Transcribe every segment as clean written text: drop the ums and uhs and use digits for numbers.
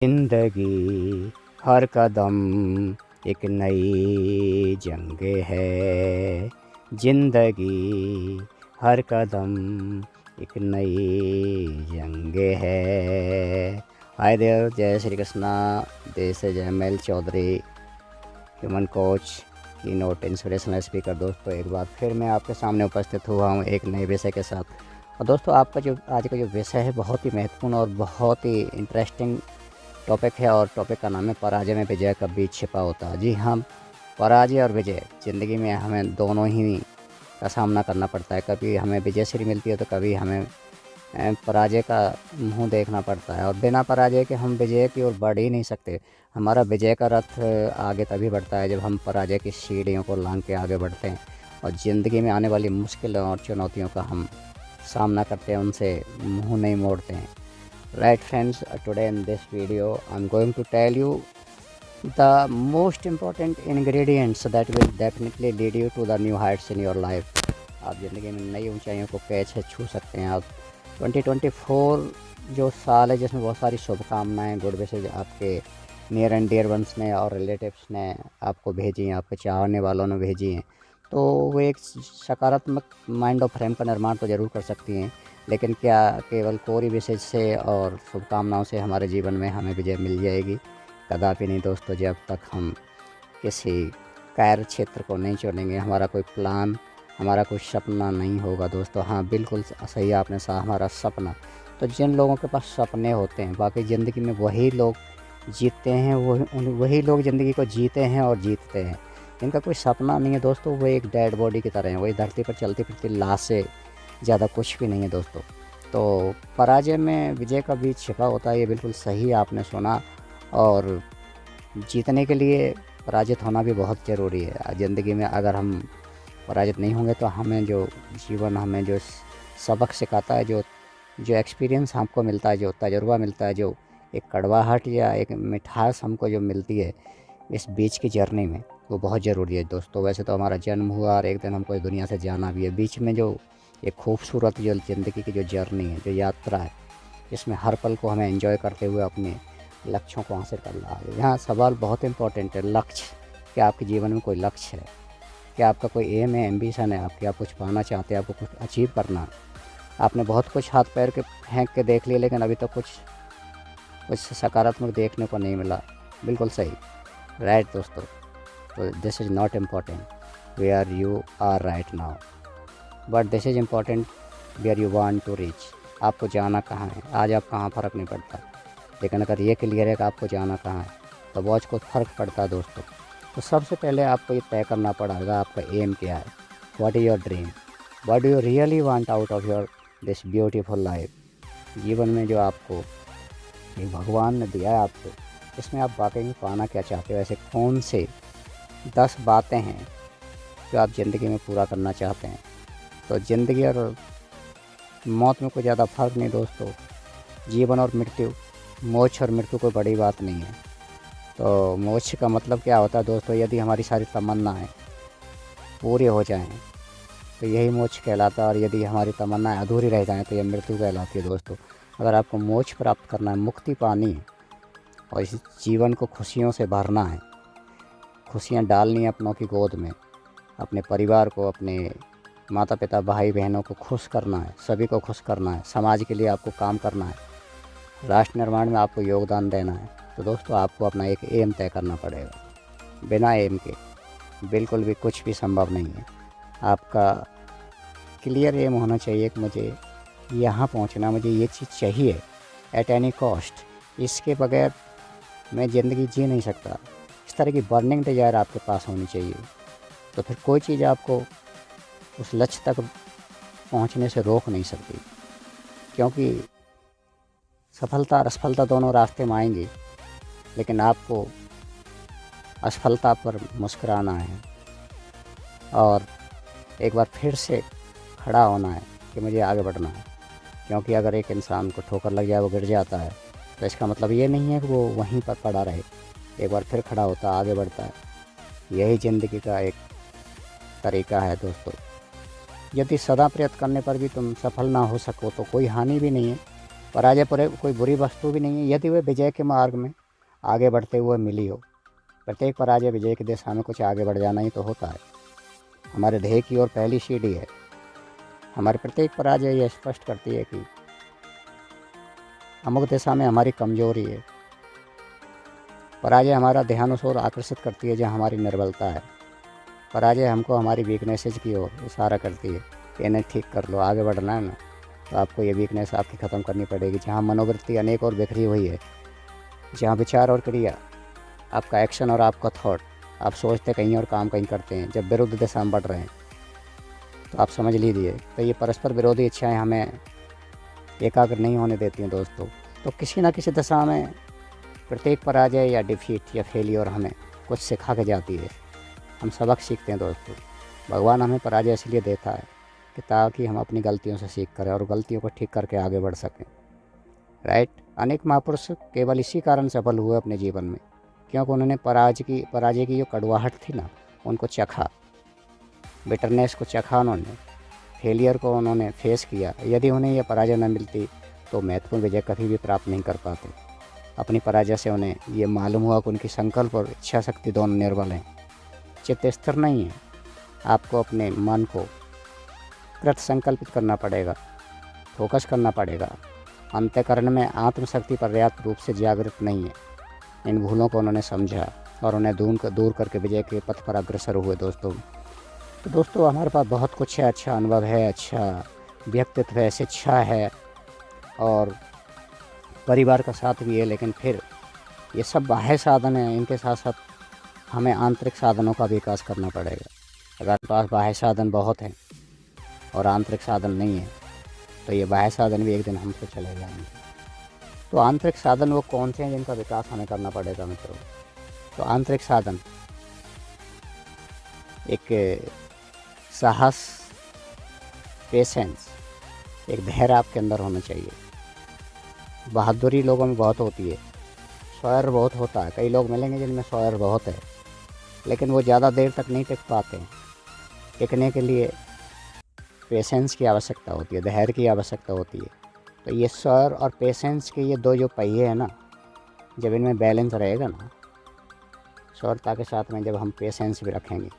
जिंदगी हर कदम एक नई जंग है। जिंदगी हर कदम एक नई जंग है। हाय देयर, जय Shri Krishna. This is M L. Chaudhary, human coach, keynote inspirational speaker. दोस्तों, एक बार फिर मैं आपके सामने उपस्थित हुआ हूँ एक नए विषय के साथ। और दोस्तों, आपका जो आज का जो विषय है बहुत ही महत्वपूर्ण और बहुत ही इंटरेस्टिंग टॉपिक है। और टॉपिक का नाम है पराजय में विजय का बीच छिपा होता है। जी हाँ, पराजय और विजय ज़िंदगी में हमें दोनों ही का सामना करना पड़ता है। कभी हमें विजय श्री मिलती है तो कभी हमें पराजय का मुंह देखना पड़ता है। और बिना पराजय के हम विजय की ओर बढ़ ही नहीं सकते। हमारा विजय का रथ आगे तभी बढ़ता है जब हम पराजय की सीढ़ियों को लांघ के आगे बढ़ते हैं और ज़िंदगी में आने वाली मुश्किलों और चुनौतियों का हम सामना करते हैं, उनसे मुंह नहीं मोड़ते हैं। Right friends, today in this video I'm going to tell you the most important ingredients that will definitely lead you to the new heights in your life. आप ज़िंदगी में नई ऊंचाइयों को कैसे छू सकते हैं। आप 2024 जो साल है जिसमें बहुत सारी शुभकामनाएं, गुड विशेज आपके नियर एंड डियर वंस ने और रिलेटिव्स ने आपको भेजी हैं, आपके चाहने वालों ने भेजी हैं, तो वो एक सकारात्मक माइंड ऑफ फ्रेम का निर्माण तो ज़रूर कर सकती हैं। लेकिन क्या केवल कोरी विशेष से और शुभकामनाओं से हमारे जीवन में हमें विजय मिल जाएगी? कदापि नहीं दोस्तों। जब तक हम किसी कार्य क्षेत्र को नहीं चुनेंगे, हमारा कोई प्लान, हमारा कोई सपना नहीं होगा दोस्तों। हाँ, बिल्कुल सही आपने कहा, हमारा सपना। तो जिन लोगों के पास सपने होते हैं, बाकी ज़िंदगी में वही लोग जीतते हैं, वही लोग ज़िंदगी को जीते हैं और जीतते हैं। जिनका कोई सपना नहीं है दोस्तों, वो एक डेड बॉडी की तरह है, वही धरती पर चलती फिरती लाश से ज़्यादा कुछ भी नहीं है दोस्तों। तो पराजय में विजय का बीज छिपा होता है, ये बिल्कुल सही आपने सुना। और जीतने के लिए पराजित होना भी बहुत ज़रूरी है ज़िंदगी में। अगर हम पराजित नहीं होंगे तो हमें जो जीवन हमें जो सबक सिखाता है, जो जो एक्सपीरियंस हमको मिलता है, जो तजुर्बा मिलता है, जो एक कड़वाहट या एक मिठास हमको जो मिलती है इस बीच की जर्नी में, वो बहुत ज़रूरी है दोस्तों। वैसे तो हमारा जन्म हुआ और एक दिन हमको इस दुनिया से जाना भी है। बीच में जो एक खूबसूरत जो ज़िंदगी की जो जर्नी है, जो यात्रा है, इसमें हर पल को हमें एंजॉय करते हुए अपने लक्ष्यों को हासिल करना है। यहाँ सवाल बहुत इंपॉर्टेंट है, लक्ष्य। क्या आपके जीवन में कोई लक्ष्य है? क्या आपका कोई एम है, एम्बिशन है? आप कुछ पाना चाहते हैं, आपको कुछ अचीव करना है? आपने बहुत कुछ हाथ पैर के फेंक के देख लिया, लेकिन अभी तक कुछ सकारात्मक देखने को नहीं मिला। बिल्कुल सही, राइट दोस्तों। तो this is not important where you are right now, but this is important where you want to reach. आपको जाना कहाँ है, आज आप कहाँ, फ़र्क नहीं पड़ता। लेकिन अगर ये क्लियर है कि आपको जाना कहाँ है, तो वॉच को फ़र्क पड़ता है दोस्तों। तो सबसे पहले आपको ये तय करना पड़ेगा आपका एम क्या है। What is your dream? What do you really want out of your this beautiful life? जीवन में जो आपको ये भगवान ने दिया है आपको, इसमें आप वाकई में पाना क्या चाहते हो? ऐसे कौन से 10 बातें हैं जो आप ज़िंदगी में पूरा करना चाहते हैं? तो ज़िंदगी और मौत में कोई ज़्यादा फ़र्क नहीं दोस्तों। जीवन और मृत्यु, मोक्ष और मृत्यु कोई बड़ी बात नहीं है। तो मोक्ष का मतलब क्या होता है दोस्तों? यदि हमारी सारी तमन्नाएं पूरी हो जाएं तो यही मोक्ष कहलाता है, और यदि हमारी तमन्नाएं अधूरी रह जाएं तो यह मृत्यु कहलाती है दोस्तों। अगर आपको मोक्ष प्राप्त करना है, मुक्ति पानी है और इस जीवन को खुशियों से भरना है, खुशियाँ डालनी है अपनों की गोद में, अपने परिवार को, अपने माता पिता भाई बहनों को खुश करना है, सभी को खुश करना है, समाज के लिए आपको काम करना है, राष्ट्र निर्माण में आपको योगदान देना है, तो दोस्तों आपको अपना एक एम तय करना पड़ेगा। बिना एम के बिल्कुल भी कुछ भी संभव नहीं है। आपका क्लियर एम होना चाहिए कि मुझे यहाँ पहुँचना, मुझे ये चीज़ चाहिए एट एनी कॉस्ट, इसके बगैर मैं ज़िंदगी जी नहीं सकता। इस तरह की बर्निंग डिज़ायर आपके पास होनी चाहिए। तो फिर कोई चीज़ आपको उस लक्ष्य तक पहुंचने से रोक नहीं सकती, क्योंकि सफलता और असफलता दोनों रास्ते में आएंगी, लेकिन आपको असफलता पर मुस्कुराना है और एक बार फिर से खड़ा होना है कि मुझे आगे बढ़ना है। क्योंकि अगर एक इंसान को ठोकर लग जाए, वो गिर जाता है, तो इसका मतलब ये नहीं है कि वो वहीं पर पड़ा रहे। एक बार फिर खड़ा होता है, आगे बढ़ता है। यही ज़िंदगी का एक तरीका है दोस्तों। यदि सदा प्रयत्न करने पर भी तुम सफल ना हो सको तो कोई हानि भी नहीं है। पराजय पूरे कोई बुरी वस्तु भी नहीं है यदि वह विजय के मार्ग में आगे बढ़ते हुए मिली हो। प्रत्येक पराजय विजय की दिशा में कुछ आगे बढ़ जाना ही तो होता है, हमारे ध्येय की ओर पहली सीढ़ी है। हमारी प्रत्येक पराजय यह स्पष्ट करती है कि अमुक दिशा में हमारी कमजोरी है। पराजय हमारा ध्यान उस ओर आकर्षित करती है जहाँ हमारी निर्बलता है। पराजय हमको हमारी वीकनेसेज की ओर इशारा करती है कि इन्हें ठीक कर लो, आगे बढ़ना है ना, तो आपको ये वीकनेस आपकी ख़त्म करनी पड़ेगी। जहाँ मनोवृत्ति अनेक और बिखरी हुई है, जहाँ विचार और क्रिया, आपका एक्शन और आपका थॉट, आप सोचते कहीं और काम कहीं करते हैं, जब विरुद्ध दिशा में बढ़ रहे हैं, तो आप समझ लीजिए तो ये परस्पर विरोधी इच्छाएं हमें एकाग्र नहीं होने देती हैं दोस्तों। तो किसी न किसी दिशा में प्रत्येक पराजय या डिफीट या फेलियर हमें कुछ सिखा के जाती है, हम सबक सीखते हैं दोस्तों। भगवान हमें पराजय इसलिए देता है कि ताकि हम अपनी गलतियों से सीख करें और गलतियों को ठीक करके आगे बढ़ सकें, राइट। अनेक महापुरुष केवल इसी कारण सफल हुए अपने जीवन में, क्योंकि उन्होंने पराजय की जो कड़वाहट थी ना, उनको चखा, बिटरनेस को चखा, उन्होंने फेलियर को उन्होंने फेस किया। यदि उन्हें यह पराजय न मिलती तो महत्वपूर्ण विजय कभी भी प्राप्त नहीं कर पाते। अपनी पराजय से उन्हें ये मालूम हुआ कि उनकी संकल्प और इच्छा शक्ति दोनों निर्बल हैं, चित्त स्थिर नहीं है। आपको अपने मन को कृत संकल्पित करना पड़ेगा, फोकस करना पड़ेगा। अंतःकरण में आत्मशक्ति पर्याप्त रूप से जागृत नहीं है। इन भूलों को उन्होंने समझा और उन्हें दूर करके विजय के पथ पर अग्रसर हुए दोस्तों। तो दोस्तों हमारे पास बहुत कुछ है, अच्छा अनुभव है, अच्छा व्यक्तित्व है, शिक्षा है और परिवार का साथ भी है, लेकिन फिर ये सब बाह्य साधन हैं, इनके साथ साथ हमें आंतरिक साधनों का विकास करना पड़ेगा। अगर आपके पास बाह्य साधन बहुत हैं और आंतरिक साधन नहीं है तो ये बाह्य साधन भी एक दिन हमसे चले जाएंगे। तो आंतरिक साधन वो कौन से हैं जिनका विकास हमें करना पड़ेगा मित्रों? तो आंतरिक साधन एक साहस, पेशेंस, एक धैर्य आपके अंदर होना चाहिए। बहादुरी लोगों में बहुत होती है, शौर्य बहुत होता है। कई लोग मिलेंगे जिनमें शौर्य बहुत है, लेकिन वो ज़्यादा देर तक नहीं टिक पाते हैं। टिकने के लिए पेशेंस की आवश्यकता होती है, धैर्य की आवश्यकता होती है। तो ये शौर्य और पेशेंस के ये दो जो पहिए हैं ना, जब इनमें बैलेंस रहेगा ना, शौर्यता के साथ में जब हम पेशेंस भी रखेंगे,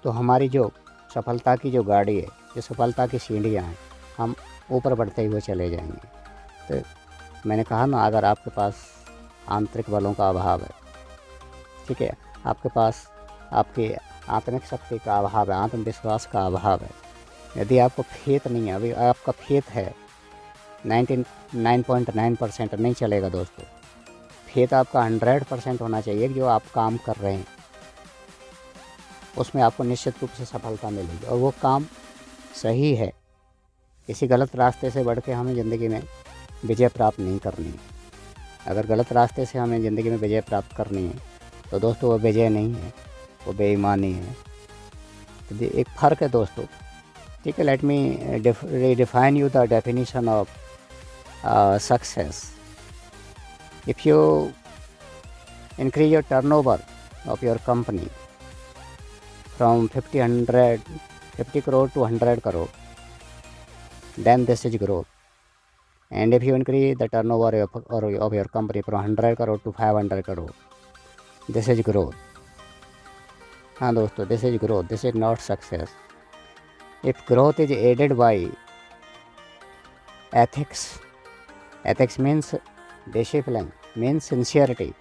तो हमारी जो सफलता की जो गाड़ी है, जो सफलता की सीढ़ियाँ हैं, हम ऊपर बढ़ते हुए चले जाएंगे। तो मैंने कहा ना, अगर आपके पास आंतरिक बलों का अभाव है, ठीक है, आपके पास आपकी आत्मिक शक्ति का अभाव है, आत्मविश्वास का अभाव है, यदि आपको फेथ नहीं है, अभी आपका फेथ है 99.9% नहीं चलेगा दोस्तों। फेथ आपका 100% होना चाहिए कि जो आप काम कर रहे हैं उसमें आपको निश्चित रूप से सफलता मिलेगी और वो काम सही है। किसी गलत रास्ते से बढ़ के हमें ज़िंदगी में विजय प्राप्त नहीं करनी है। अगर गलत रास्ते से हमें ज़िंदगी में विजय प्राप्त करनी है तो दोस्तों वो विजय नहीं है, वो बेईमानी है। तो एक फ़र्क है दोस्तों, ठीक है। Let me define you the definition of success. If you increase your turnover of your company from 50 crore to 100 crore, then this is growth. And if you increase the turnover of your company from 100 crore to 500 crore, this is growth. हाँ दोस्तों, this is growth, this is not success. If growth is aided by ethics, ethics means discipline, means sincerity.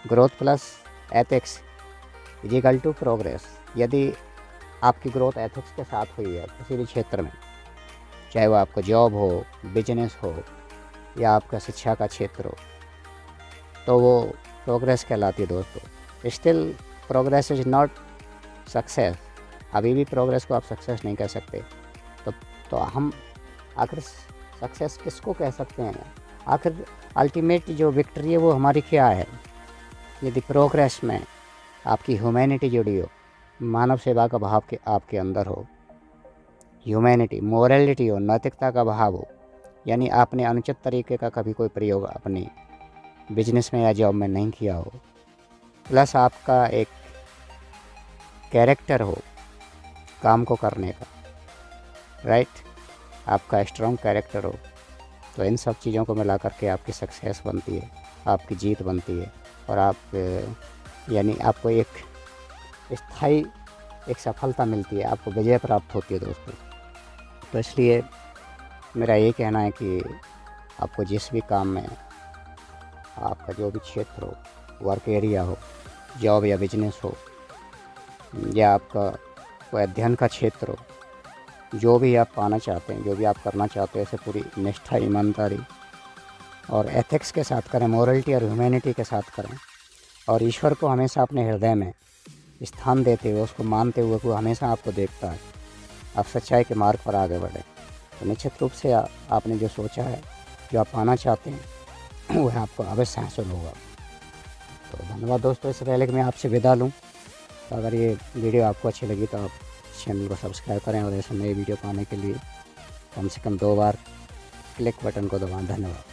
Growth plus ethics is equal to progress. यदि आपकी growth ethics के साथ हुई है किसी भी क्षेत्र में, चाहे वो आपका जॉब हो, बिजनेस हो या आपका शिक्षा का क्षेत्र हो, तो वो प्रोग्रेस कहलाती है दोस्तों। Still progress is not success. अभी भी प्रोग्रेस को आप सक्सेस नहीं कह सकते। तो हम आखिर सक्सेस किसको कह सकते हैं? आखिर अल्टीमेट जो विक्ट्री है वो हमारी क्या है? यदि प्रोग्रेस में आपकी ह्यूमैनिटी जुड़ी हो, मानव सेवा का भाव के आपके अंदर हो, ह्यूमैनिटी, मोरलिटी हो, नैतिकता का भाव हो, यानी आपने अनुचित तरीके का कभी कोई प्रयोग अपने बिजनेस में या जॉब में नहीं किया हो, प्लस आपका एक कैरेक्टर हो काम को करने का, राइट, आपका स्ट्रॉन्ग कैरेक्टर हो, तो इन सब चीज़ों को मिला करके आपकी सक्सेस बनती है, आपकी जीत बनती है, और आप यानी आपको एक स्थायी एक सफलता मिलती है, आपको विजय प्राप्त होती है दोस्तों। तो इसलिए मेरा ये कहना है कि आपको जिस भी काम में, आपका जो भी क्षेत्र हो, वर्क एरिया हो, जॉब या बिजनेस हो, या आपका कोई अध्ययन का क्षेत्र हो, जो भी आप पाना चाहते हैं, जो भी आप करना चाहते हैं, इसे पूरी निष्ठा, ईमानदारी और एथिक्स के साथ करें, मॉरलिटी और ह्यूमैनिटी के साथ करें, और ईश्वर को हमेशा अपने हृदय में स्थान देते हुए, उसको मानते हुए, वो हमेशा आपको देखता है, आप सच्चाई के मार्ग पर आगे बढ़े, तो निश्चित रूप से आपने जो सोचा है, जो आप पाना चाहते हैं, वह आपको अवश्य हासिल होगा। तो धन्यवाद दोस्तों। इससे पहले कि मैं आपसे विदा लूँ, तो अगर ये वीडियो आपको अच्छी लगी तो आप चैनल को सब्सक्राइब करें, और ऐसे नए वीडियो पाने के लिए कम से कम 2 बार क्लिक बटन को दबाएं। धन्यवाद।